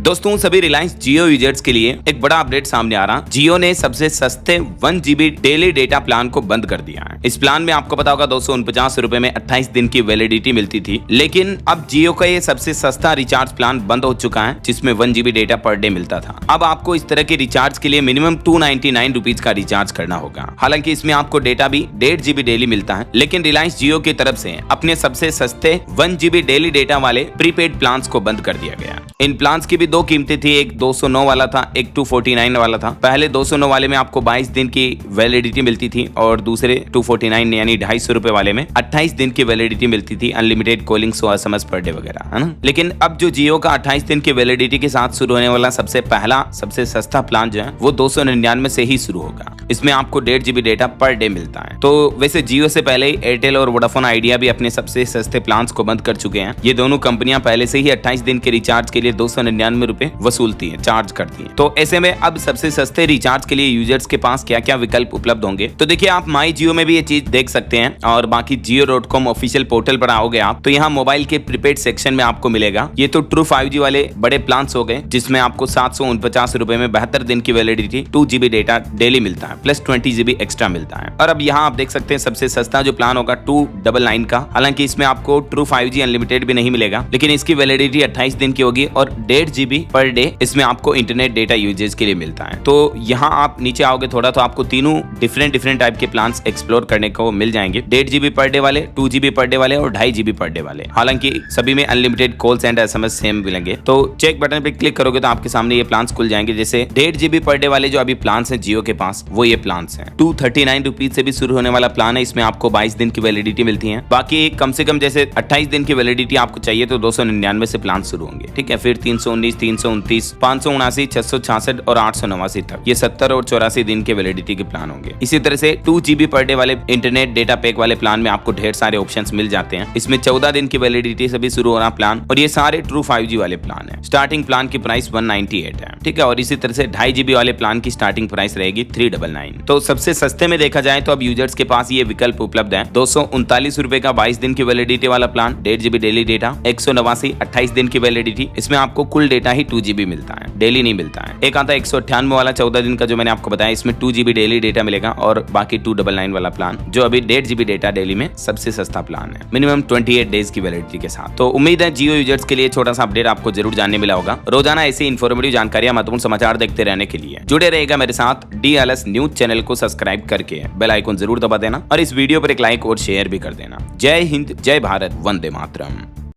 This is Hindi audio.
दोस्तों सभी रिलायंस जियो यूजर्स के लिए एक बड़ा अपडेट सामने आ रहा। जियो ने सबसे सस्ते 1 GB डेली डेटा प्लान को बंद कर दिया है। इस प्लान में आपको पता होगा 249 रुपए में 28 दिन की वैलिडिटी मिलती थी, लेकिन अब जियो का ये सबसे सस्ता रिचार्ज प्लान बंद हो चुका है, जिसमें 1 GB डेटा पर डे मिलता था। अब आपको इस तरह के रिचार्ज के लिए मिनिमम 299 रुपीज का रिचार्ज करना होगा। हालांकि इसमें आपको डेटा भी 1.5 GB डेली मिलता है, लेकिन रिलायंस जियो की तरफ से अपने सबसे सस्ते 1 GB डेली डेटा वाले प्रीपेड प्लान को बंद कर दिया गया। इन प्लान की भी दो कीमतें थी, एक 209 वाला था, एक 249 वाला था। पहले 209 वाले में आपको 22 दिन की वैलिडिटी मिलती थी और दूसरे 249 यानी 250 रुपए वाले में 28 दिन की वैलिडिटी मिलती थी, unlimited calling 100 SMS per day वगैरह, है ना। लेकिन अब जो जियो का 28 दिन की वैलिडिटी के साथ शुरू होने वाला सबसे पहला सबसे सस्ता प्लान जो है वो 299 से ही शुरू होगा। इसमें आपको 1.5 GB डेटा पर डे मिलता है। तो वैसे जियो से पहले ही एयरटेल और वोडाफोन आइडिया भी अपने सबसे सस्ते प्लान को बंद कर चुके हैं। ये दोनों कंपनियां पहले से ही 28 दिन के रिचार्ज के लिए 299 रुपए वसूलती है, चार्ज करती है। तो ऐसे में अब सबसे सस्ते रिचार्ज के लिए यूजर्स के पास क्या क्या विकल्प उपलब्ध होंगे, तो देखिए आप माई जियो में भी ये चीज देख सकते हैं और बाकी जियो.com ऑफिशियल पोर्टल पर आओगे आप तो यहाँ मोबाइल के प्रीपेड सेक्शन में आपको मिलेगा। ये तो ट्रू 5G वाले बड़े प्लान हो गए, जिसमें आपको 749 रुपए में 72 दिन की वैलिडिटी 2 GB डेटा डेली मिलता है, प्लस 20 GB एक्स्ट्रा मिलता है। और अब यहाँ आप देख सकते हैं सबसे सस्ता जो प्लान होगा 299 का। हालांकि इसमें आपको ट्रू 5G अनलिमिटेड भी नहीं मिलेगा, लेकिन इसकी वैलिडिटी 28 दिन की होगी और 1.5 GB पर डे इसमें आपको इंटरनेट डेटा यूजेज के लिए मिलता है। तो यहाँ आप नीचे आओगे थोड़ा तो आपको तीनों डिफरेंट टाइप के प्लान्स एक्सप्लोर करने को मिल जाएंगे। 1.5 GB पर डे वाले, 2 GB पर डे वाले और 2.5 GB पर डे वाले। हालांकि सभी में unlimited calls and SMS same मिलेंगे। तो चेक बटन पे क्लिक करोगे तो आपके सामने ये प्लान्स खुल जाएंगे। जैसे 1.5 GB पर डे वाले जो अभी प्लान्स हैं जियो के पास, वो ये प्लान्स हैं। 239 रुपीज से भी शुरू होने वाला प्लान है, इसमें आपको 22 दिन की वैलिडिटी मिलती है। बाकी कम से कम जैसे 28 दिन की वैलिडिटी आपको चाहिए तो 299 से प्लान शुरू होंगे, ठीक है। फिर 319, 329, 579, 666 और 889 तक ये 70 और 84 दिन के वैलिडिटी के प्लान होंगे। इसी तरह से 2 GB पर डे वाले इंटरनेट डेटा पैक वाले प्लान में आपको ढेर सारे ऑप्शंस मिल जाते हैं। इसमें 14 दिन की वैलिडिटी से भी शुरू हो रहा प्लान और ये सारे ट्रू 5G वाले प्लान है। स्टार्टिंग प्लान की प्राइस 198 है, ठीक है। और इसी तरह से 2.5 GB वाले प्लान की स्टार्टिंग प्राइस रहेगी 399। तो सबसे सस्ते में देखा जाए तो अब यूजर्स के पास ये विकल्प उपलब्ध है। 239 रुपए का 22 दिन की वैलिडिटी वाला प्लान, 1.5 GB डेली डेटा, 189 28 दिन की वैलिडिटी। इसमें आपको कुल डेटा ही 2 GB मिलता है, डेली नहीं मिलता है। एक आता है 198 वाला 14 दिन का जो मैंने आपको बताया, इसमें 2 GB डेली डेटा मिलेगा और बाकी 299 वाला प्लान जो अभी 1.5 GB डेटा डेली में सबसे सस्ता प्लान है, मिनिमम 28 डेज की वैलिडिटी के साथ। तो उम्मीद है जियो यूजर्स के लिए छोटा सा अपडेट आपको जरूर जानने मिला होगा। रोजाना ऐसी इन्फॉर्मेटिव जानकारियां, महत्वपूर्ण समाचार देखते रहने के लिए जुड़े रहेगा मेरे साथ DLS न्यूज चैनल को सब्सक्राइब करके बेल आइकन जरूर दबा देना और इस वीडियो पर एक लाइक और शेयर भी कर देना। जय हिंद, जय भारत, वंदे मातरम।